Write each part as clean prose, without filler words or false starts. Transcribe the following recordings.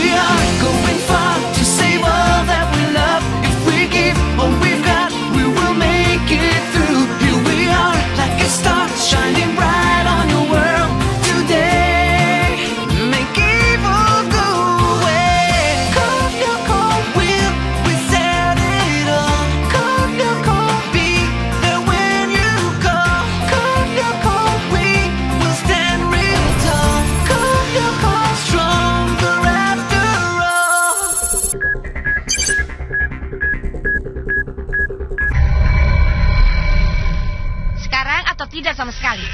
we are going far to save all that we love. If we give all we've got, we will make it through. Here we are, like a star, shining bright on your world today. Make evil go away. Cold your cold will, we set it all. Cold your cold, be there when you call. Cold your cold, we will stand real tall. Cold your cold, stronger after all. Sekarang atau tidak sama sekali?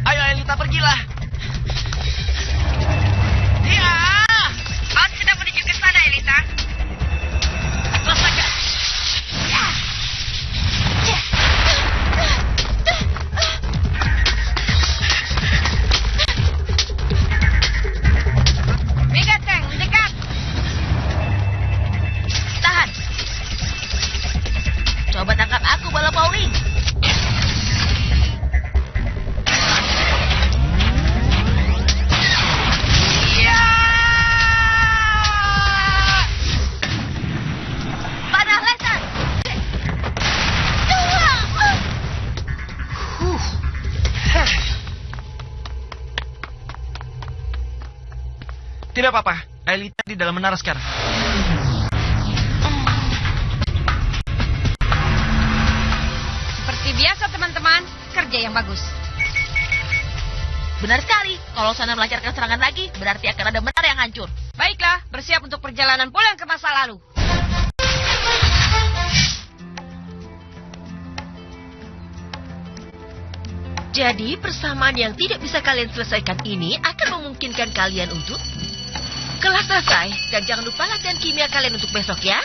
Ayo Elita, pergilah. Ya, Aku sedang menuju ke sana, Elita. rasakan. Mega Tank mendekat. Tahan. Coba tangkap aku, bola bowling. Panah laser. Tidak apa-apa, Elita di dalam menara sekarang. Seperti biasa, teman-teman. Kerja yang bagus. Benar sekali. Kalau sana melancarkan serangan lagi, berarti akan ada menara yang hancur. Baiklah, bersiap untuk perjalanan pulang ke masa lalu. Jadi, persamaan yang tidak bisa kalian selesaikan ini akan memungkinkan kalian untuk kelas selesai. Dan jangan lupa latihan kimia kalian untuk besok ya.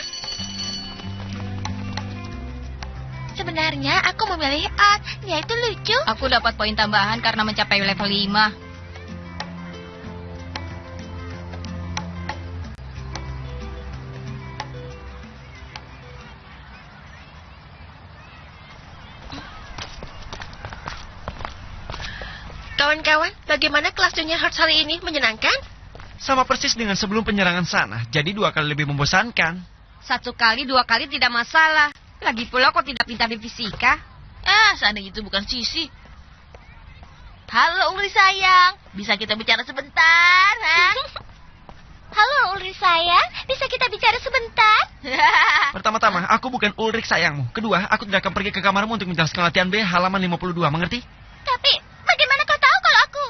Sebenarnya aku memilih art. Dia itu lucu. Aku dapat poin tambahan karena mencapai level 5. Kawan-kawan, bagaimana kelas Junior Hearts hari ini? Menyenangkan? Sama persis dengan sebelum penyerangan sana, jadi 2 kali lebih membosankan. 1 kali, 2 kali tidak masalah. Lagi pula kau tidak pintar di fisika. Seandainya itu bukan Sisi. Halo Ulri sayang, bisa kita bicara sebentar? Halo Ulri sayang, bisa kita bicara sebentar? Pertama-tama, aku bukan Ulrik sayangmu. Kedua, aku tidak akan pergi ke kamarmu untuk menjelaskan latihan B halaman 52, mengerti? Tapi bagaimana kau tahu kalau aku?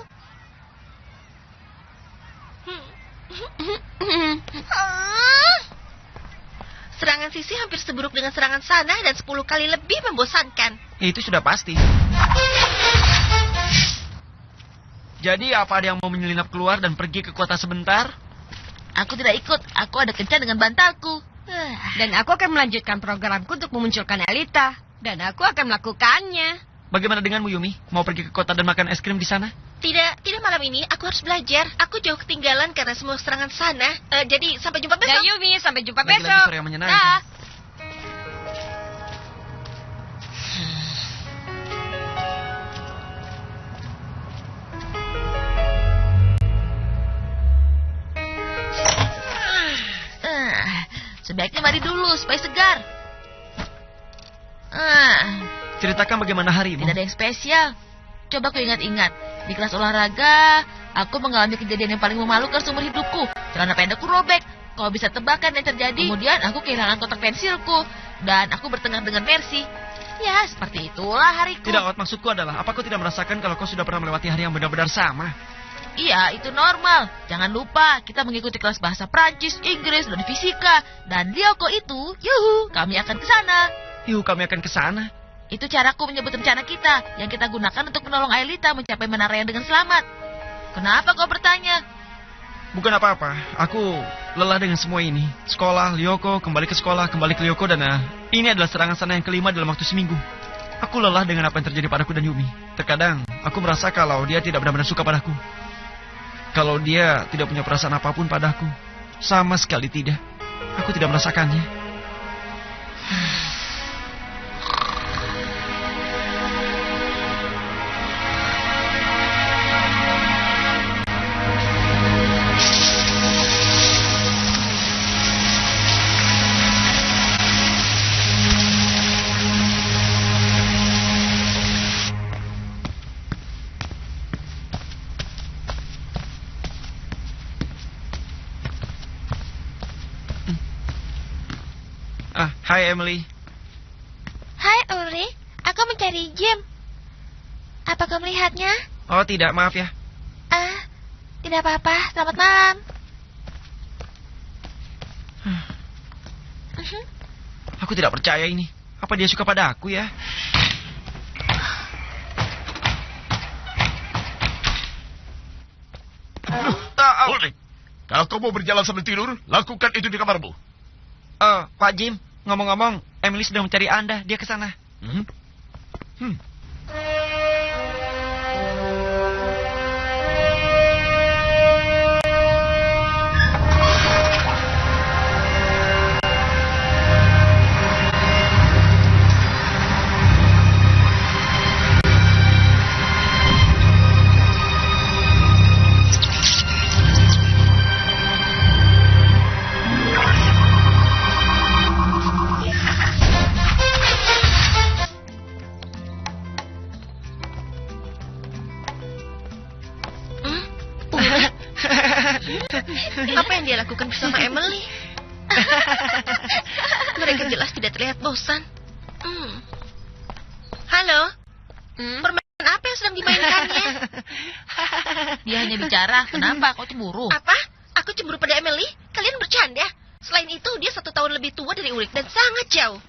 Serangan Sisi hampir seburuk dengan serangan Sana dan 10 kali lebih membosankan. Itu sudah pasti. Jadi apa ada yang mau menyelinap keluar dan pergi ke kota sebentar? Aku tidak ikut, aku ada kencan dengan bantalku. Dan aku akan melanjutkan programku untuk memunculkan Elita. Dan aku akan melakukannya. Bagaimana denganmu Yumi? Mau pergi ke kota dan makan es krim di sana? Tidak malam ini, aku harus belajar. Aku jauh ketinggalan karena semua serangan Sana. Jadi sampai jumpa besok. Dan Yumi, sampai jumpa Lagi-lagi besok. sore yang menyenangkan. Dah. Sebaiknya mandi dulu supaya segar. Ceritakan bagaimana harimu. Tidak ada yang spesial. Coba aku ingat-ingat. Di kelas olahraga, aku mengalami kejadian yang paling memalukan seumur hidupku. Celana pendekku robek. Kau bisa tebakkan yang terjadi. Kemudian aku kehilangan kotak pensilku. Dan aku bertengkar dengan Mercy. Ya, seperti itulah hariku. Tidak, maksudku adalah, apa kau tidak merasakan kalau kau sudah pernah melewati hari yang benar-benar sama? Iya, itu normal. Jangan lupa, kita mengikuti kelas bahasa Prancis, Inggris, dan fisika. Dan Lyoko itu, yuhu, kami akan ke sana. Kami akan ke sana. Itu caraku menyebut rencana kita yang kita gunakan untuk menolong Aelita mencapai menara yang dengan selamat. Kenapa kau bertanya? Bukan apa-apa, aku lelah dengan semua ini. Sekolah, Lyoko, kembali ke sekolah, kembali ke Lyoko, dan ini adalah serangan sana yang kelima dalam waktu seminggu. Aku lelah dengan apa yang terjadi padaku dan Yumi. Terkadang, aku merasa kalau dia tidak benar-benar suka padaku. Kalau dia tidak punya perasaan apapun padaku. Sama sekali tidak. Aku tidak merasakannya. Hai Emily. Hai Ulrich, aku mencari Jim. Apa kau melihatnya? Oh tidak, maaf ya. Tidak apa-apa, selamat malam. Aku tidak percaya ini. Apa dia suka pada aku ya? Ulrich, kalau kau mau berjalan sambil tidur, lakukan itu di kamarmu. Pak Jim, ngomong-ngomong, Emily sedang mencari Anda. Dia ke sana. Apa yang dia lakukan bersama Emily? Mereka jelas tidak terlihat bosan. Halo? Permainan apa yang sedang dimainkannya? Dia hanya bicara. Kenapa? Kau cemburu? Apa? Aku cemburu pada Emily? Kalian bercanda? Selain itu, dia 1 tahun lebih tua dari Ulrich dan sangat jauh.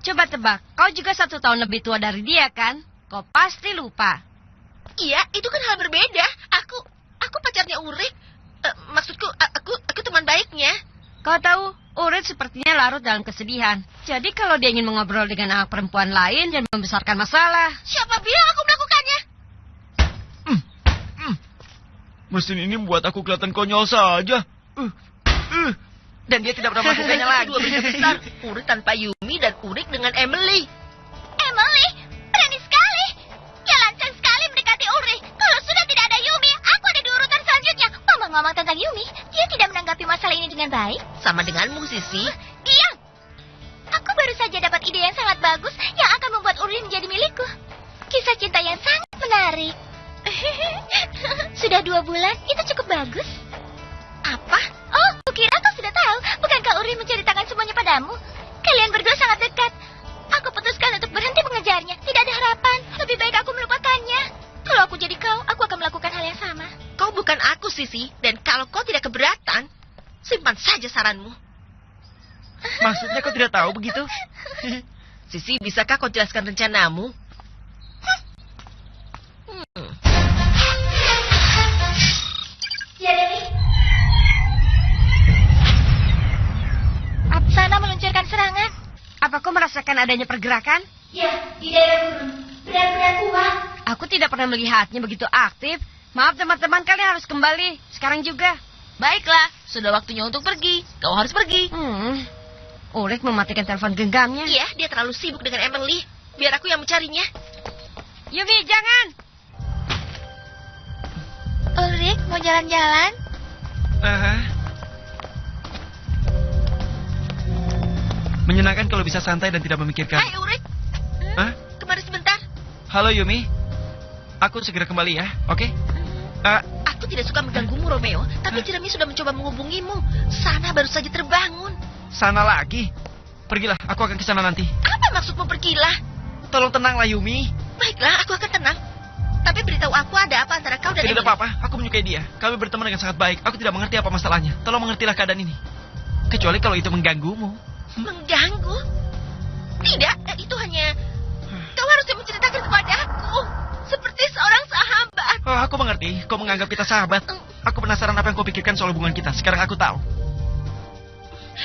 Coba tebak, kau juga 1 tahun lebih tua dari dia kan? Kau pasti lupa. Iya, itu kan hal berbeda. Aku pacarnya Ulrich. Maksudku, aku teman baiknya. Kau tahu, Ulrich sepertinya larut dalam kesedihan. Jadi kalau dia ingin mengobrol dengan anak perempuan lain dan membesarkan masalah. Siapa bilang aku melakukannya? Mesin ini membuat aku kelihatan konyol saja. Dan dia tidak pernah melakukannya lagi. Dua benda besar, Ulrich tanpa Yumi dan Ulrich dengan Emily. Emily, berani sekali. Ya lancang sekali mendekati Ulrich. Kalau sudah tidak ada Yumi, aku ada di urutan selanjutnya. Ngomong-ngomong tentang Yumi, dia tidak menanggapi masalah ini dengan baik. Sama denganmu, Sisi. Diam. Aku baru saja dapat ide yang sangat bagus yang akan membuat Ulrich menjadi milikku. Kisah cinta yang sangat menarik. Sudah 2 bulan, itu cukup bagus. Apa? Oh, kukira kau sudah tahu. Bukankah Ulrich menceritakan semuanya padamu? Kalian berdua sangat dekat. Aku putuskan untuk berhenti mengejarnya. Tidak ada harapan. Lebih baik aku melupakannya. Kalau aku jadi kau, aku akan melakukan hal yang sama. Kau bukan aku, Sisi. Dan kalau kau tidak keberatan, simpan saja saranmu. Maksudnya kau tidak tahu begitu? Sisi, bisakah kau jelaskan rencanamu? Ya, Dewi. Sana meluncurkan serangan. Apa kau merasakan adanya pergerakan? Ya, di daerah gurun. Benar-benar kuat. Aku tidak pernah melihatnya begitu aktif. Maaf teman-teman, kalian harus kembali. Sekarang juga. Baiklah, sudah waktunya untuk pergi. Kau harus pergi. Ulrich mematikan telepon genggamnya. Iya, dia terlalu sibuk dengan Emily. Biar aku yang mencarinya. Yumi, jangan. Ulrich, mau jalan-jalan? Menyenangkan kalau bisa santai dan tidak memikirkan. Hai, Ulrich. Hah? Kemari sebentar. Halo Yumi. Aku segera kembali ya, oke? Aku tidak suka mengganggumu, Romeo. Tapi Jeremy sudah mencoba menghubungimu. Sana baru saja terbangun. Sana lagi? Pergilah, aku akan ke sana nanti. Apa maksudmu pergilah? Tolong tenanglah Yumi. Baiklah, aku akan tenang. Tapi beritahu aku ada apa antara kau dan Tidak ada Emily. apa-apa, aku menyukai dia. Kami berteman dengan sangat baik. Aku tidak mengerti apa masalahnya. Tolong mengertilah keadaan ini. Kecuali kalau itu mengganggumu. Mengganggu? Tidak, itu hanya... Kau harusnya menceritakan kepada aku. Seperti seorang sahabat. Oh, aku mengerti. Kau menganggap kita sahabat. Aku penasaran apa yang kau pikirkan soal hubungan kita. Sekarang aku tahu.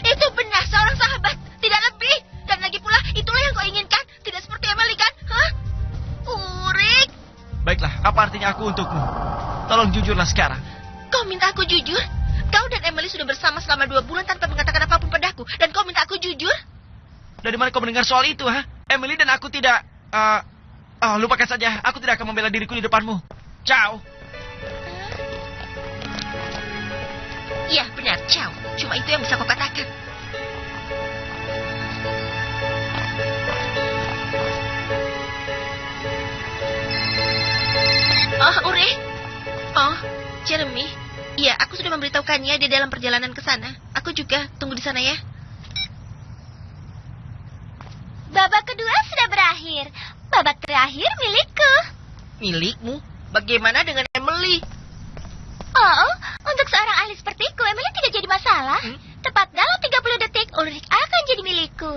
Itu benar, seorang sahabat. Tidak lebih. Dan lagi pula, itulah yang kau inginkan. Tidak seperti Emily kan? Hah? Urik, Baiklah, apa artinya aku untukmu? Tolong jujurlah sekarang. kau minta aku jujur? Kau dan Emily sudah bersama selama 2 bulan tanpa mengatakan apapun padaku. Dan kau minta aku jujur? Dari mana kau mendengar soal itu, ha? Emily dan aku tidak... lupakan saja. Aku tidak akan membela diriku di depanmu. Ciao. Iya, benar, ciao. Cuma itu yang bisa kau katakan. Oh, Uri. Oh, Jeremy. Iya, aku sudah memberitahukannya dia dalam perjalanan ke sana. Aku juga. Tunggu di sana ya. Babak kedua sudah berakhir. Babak terakhir milikku. Milikmu? Bagaimana dengan Emily? Oh, untuk seorang ahli sepertiku, Emily tidak jadi masalah. Tepat dalam 30 detik, Ulrich akan jadi milikku.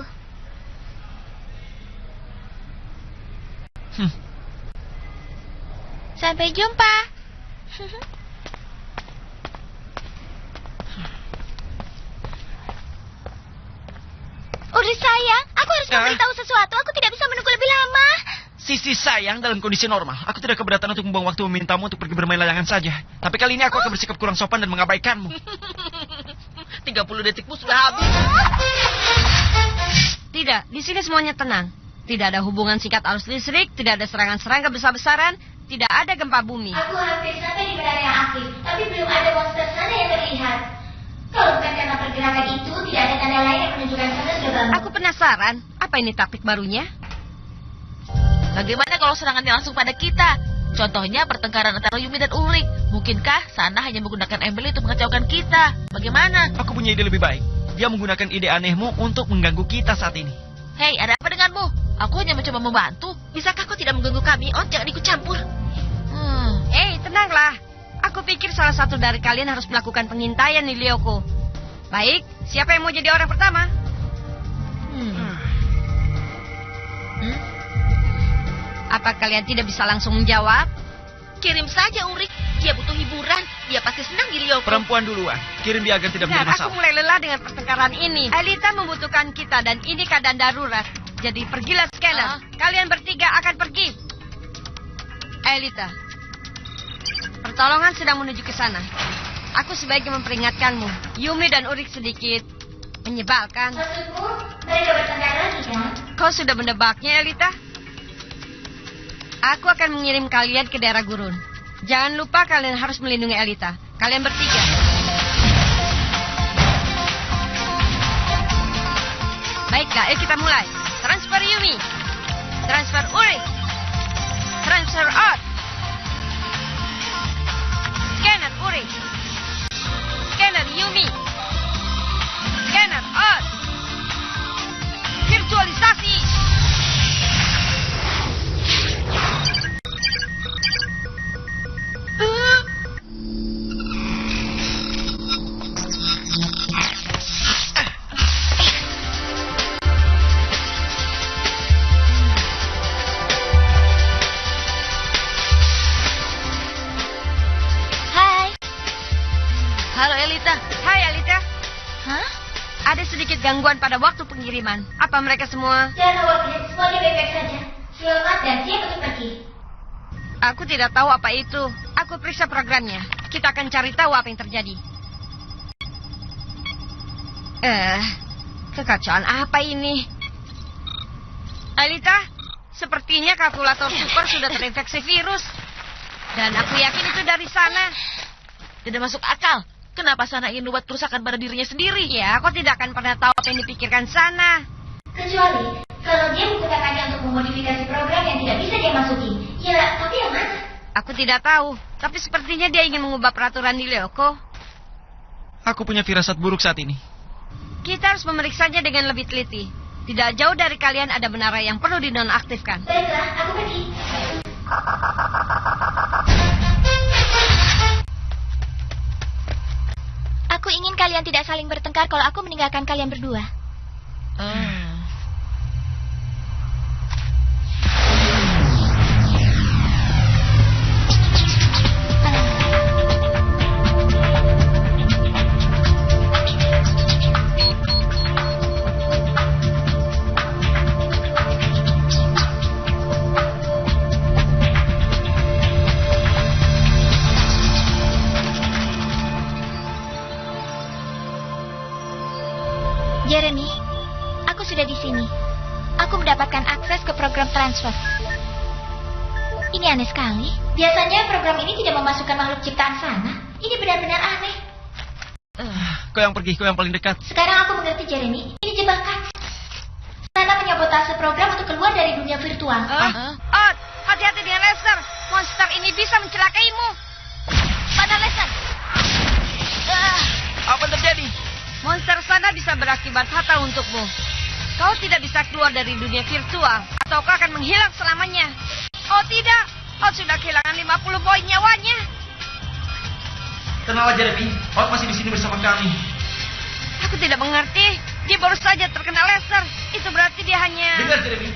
Sampai jumpa. Ulrich sayang, aku harus memberitahu sesuatu. Aku tidak bisa menunggu lebih lama. Sisi sayang dalam kondisi normal. Aku tidak keberatan untuk membuang waktu memintamu untuk pergi bermain layangan saja. Tapi kali ini aku akan bersikap kurang sopan dan mengabaikanmu. 30 detikmu sudah habis. Tidak, di sini semuanya tenang. Tidak ada hubungan singkat arus listrik, tidak ada serangan-serangan besar-besaran, tidak ada gempa bumi. Aku hampir sampai di menara yang aktif, tapi belum ada monster sana yang terlihat. Kalau bukan karena pergerakan itu, tidak ada tanda lain yang menunjukkan sana sudah bangun. Aku penasaran, apa ini taktik barunya? Bagaimana kalau serangannya langsung pada kita? Contohnya pertengkaran antara Yumi dan Ulrich. Mungkinkah Sana hanya menggunakan Emily untuk mengacaukan kita? Bagaimana? Aku punya ide lebih baik. Dia menggunakan ide anehmu untuk mengganggu kita saat ini. Hei, ada apa denganmu? Aku hanya mencoba membantu. Bisakah kau tidak mengganggu kami? Oh, jangan ikut campur. Tenanglah. Aku pikir salah satu dari kalian harus melakukan pengintaian di Lyoko. Baik, siapa yang mau jadi orang pertama? Apa kalian tidak bisa langsung menjawab? Kirim saja Ulrich. Dia butuh hiburan. Dia pasti senang di Lyoko. Perempuan duluan. Kirim dia agar tidak Benar, menjadi aku masalah. mulai lelah dengan pertengkaran ini. Elita membutuhkan kita dan ini keadaan darurat. Jadi pergilah Scanner. Kalian bertiga akan pergi. Elita, pertolongan sedang menuju ke sana. Aku sebaiknya memperingatkanmu. Yumi dan Ulrich sedikit menyebalkan. Maksudmu, mereka bertengkar lagi kan? Kau sudah mendebaknya, Elita? Aku akan mengirim kalian ke daerah gurun. Jangan lupa kalian harus melindungi Elita. Kalian bertiga. Baiklah, ayo kita mulai. Transfer Yumi. Transfer Ulrich. Transfer out. Scanner Ulrich. Scanner Yumi. Scanner out. Virtualisasi. Halo Elita. Hai Elita. Hah? Ada sedikit gangguan pada waktu pengiriman. Apa mereka semua? Jangan khawatir, semuanya baik-baik saja. Selamat dan siap untuk pergi. Aku tidak tahu apa itu. Aku periksa programnya. Kita akan cari tahu apa yang terjadi. Kekacauan apa ini? Alita, sepertinya kalkulator super sudah terinfeksi virus. Dan aku yakin itu dari sana. Tidak masuk akal. Kenapa Sana ingin membuat kerusakan pada dirinya sendiri? Ya, aku tidak akan pernah tahu apa yang dipikirkan sana. Kecuali kalau dia menggunakannya untuk memodifikasi program yang tidak bisa dia masuki. Ya, tapi yang mana? Aku tidak tahu. Tapi sepertinya dia ingin mengubah peraturan di Lyoko. Aku punya firasat buruk saat ini. Kita harus memeriksanya dengan lebih teliti. Tidak jauh dari kalian ada menara yang perlu dinonaktifkan. Baiklah, aku pergi. Aku ingin kalian tidak saling bertengkar kalau aku meninggalkan kalian berdua. transfer. Ini aneh sekali. Biasanya program ini tidak memasukkan makhluk ciptaan sana. Ini benar-benar aneh. Kau yang pergi, kau yang paling dekat. Sekarang aku mengerti, Jeremy. Ini jebakan. Sana menyabotase program untuk keluar dari dunia virtual. Ot, hati-hati dengan Lester. Monster ini bisa mencelakaimu. Mana Lester? Apa yang terjadi? Monster sana bisa berakibat fatal untukmu. Kau tidak bisa keluar dari dunia virtual, atau kau akan menghilang selamanya. Oh tidak, Ot sudah kehilangan 50 poin nyawanya. Tenanglah Jeremy, Ot masih di sini bersama kami. Aku tidak mengerti. Dia baru saja terkena laser. Itu berarti dia hanya... Dengar Jeremy,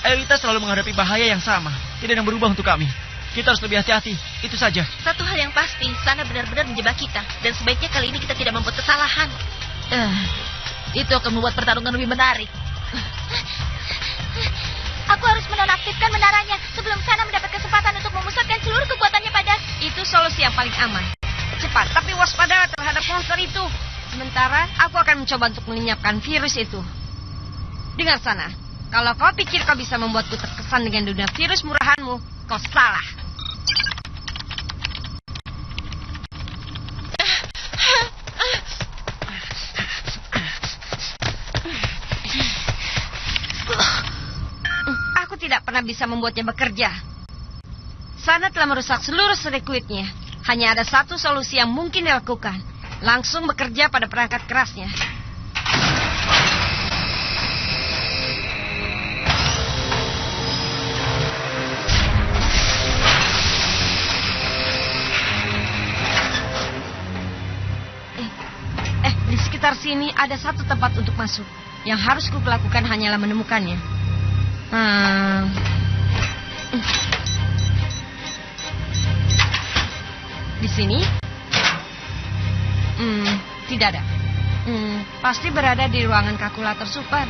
Elita selalu menghadapi bahaya yang sama. Tidak ada yang berubah untuk kami. Kita harus lebih hati-hati, itu saja. Satu hal yang pasti, Sana benar-benar menjebak kita. Dan sebaiknya kali ini kita tidak membuat kesalahan. Itu akan membuat pertarungan lebih menarik. Aku harus menonaktifkan menaranya sebelum Sana mendapat kesempatan untuk memusatkan seluruh kekuatannya pada... Itu solusi yang paling aman. Cepat, tapi waspada terhadap monster itu. Sementara, aku akan mencoba untuk melenyapkan virus itu. Dengar Sana, kalau kau pikir kau bisa membuatku terkesan dengan dunia virus murahanmu, kau salah. Aku tidak pernah bisa membuatnya bekerja. Sana telah merusak seluruh sirkuitnya. Hanya ada satu solusi yang mungkin dilakukan. Langsung bekerja pada perangkat kerasnya. Di sekitar sini ada satu tempat untuk masuk. Yang harus kulakukan hanyalah menemukannya. Di sini? Tidak ada. Pasti berada di ruangan kalkulator super.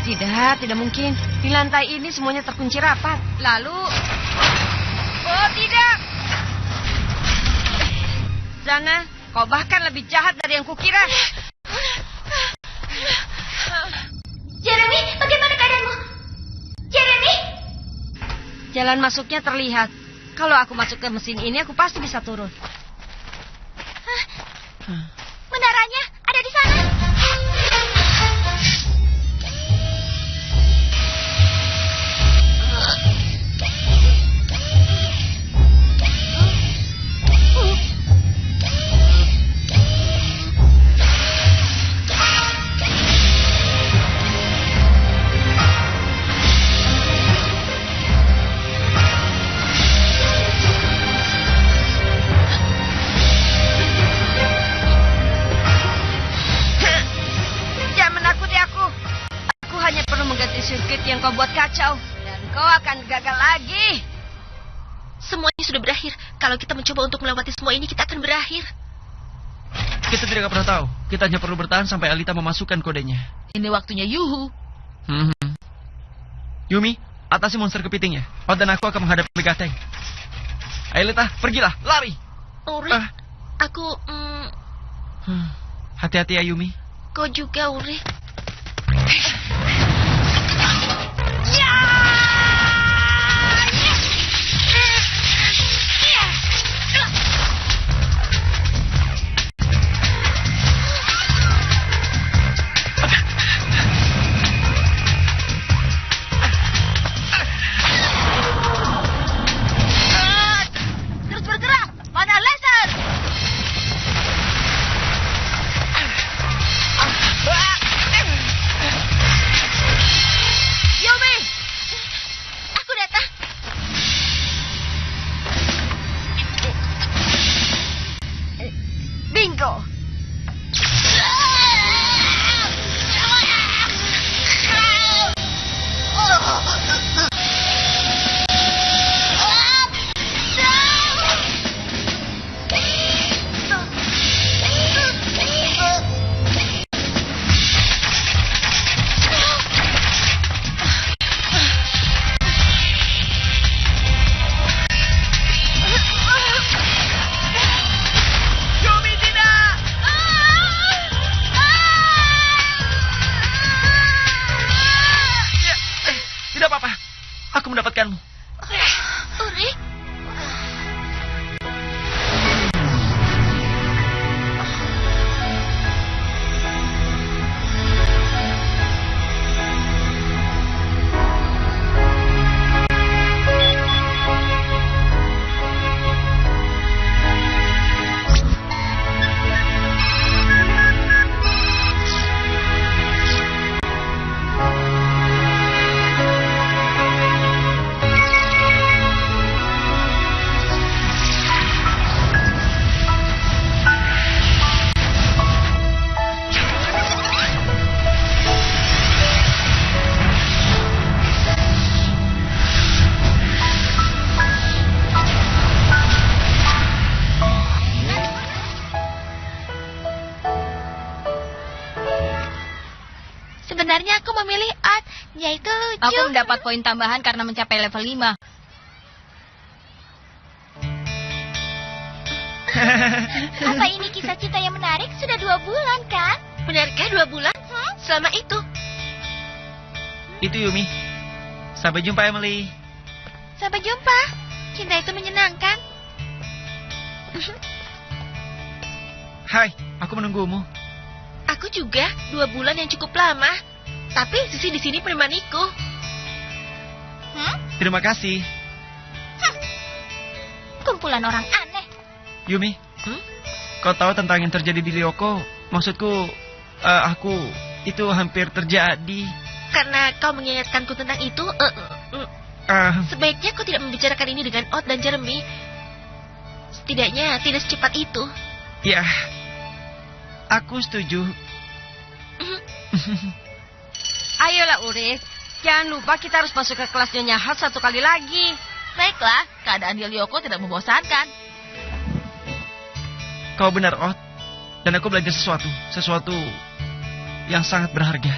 Tidak mungkin. Di lantai ini semuanya terkunci rapat. Lalu... Oh, tidak! Sana, kau bahkan lebih jahat dari yang kukira. Jeremy, bagaimana keadaanmu? Jeremy? Jalan masuknya terlihat. Kalau aku masuk ke mesin ini, aku pasti bisa turun. Menaranya ada di sana. Sirkuit yang kau buat kacau. Dan kau akan gagal lagi. Semuanya sudah berakhir. Kalau kita mencoba untuk melewati semua ini, kita akan berakhir. Kita tidak pernah tahu. Kita hanya perlu bertahan sampai Alita memasukkan kodenya. Ini waktunya Yuhu. Yumi, atasi monster kepitingnya. Ot dan aku akan menghadapi Megateng. Alita, pergilah, lari. Uri, aku... Hati-hati ya Yumi. Kau juga, Uri. Aku mendapatkanmu. Uri? Sebenarnya aku memilih Art, yaitu lucu. Aku mendapat poin tambahan karena mencapai level 5. Apa ini kisah cinta yang menarik? Sudah 2 bulan, kan? Benarkah 2 bulan? Selama itu? Itu Yumi. Sampai jumpa, Emily. Sampai jumpa. Cinta itu menyenangkan. Hai, aku menunggumu. Aku juga 2 bulan yang cukup lama. Tapi Sisi di sini menemaniku. Terima kasih. Kumpulan orang aneh. Yumi, kau tahu tentang yang terjadi di Lyoko? Maksudku, aku itu hampir terjadi. Karena kau mengingatkanku tentang itu, sebaiknya kau tidak membicarakan ini dengan Ot dan Jeremy. Setidaknya tidak secepat itu. Ya, aku setuju. Ayolah Uris, jangan lupa kita harus masuk ke kelas Nyonya Hot 1 kali lagi. Baiklah, keadaan di Lyoko tidak membosankan. Kau benar, Ot. Dan aku belajar sesuatu yang sangat berharga.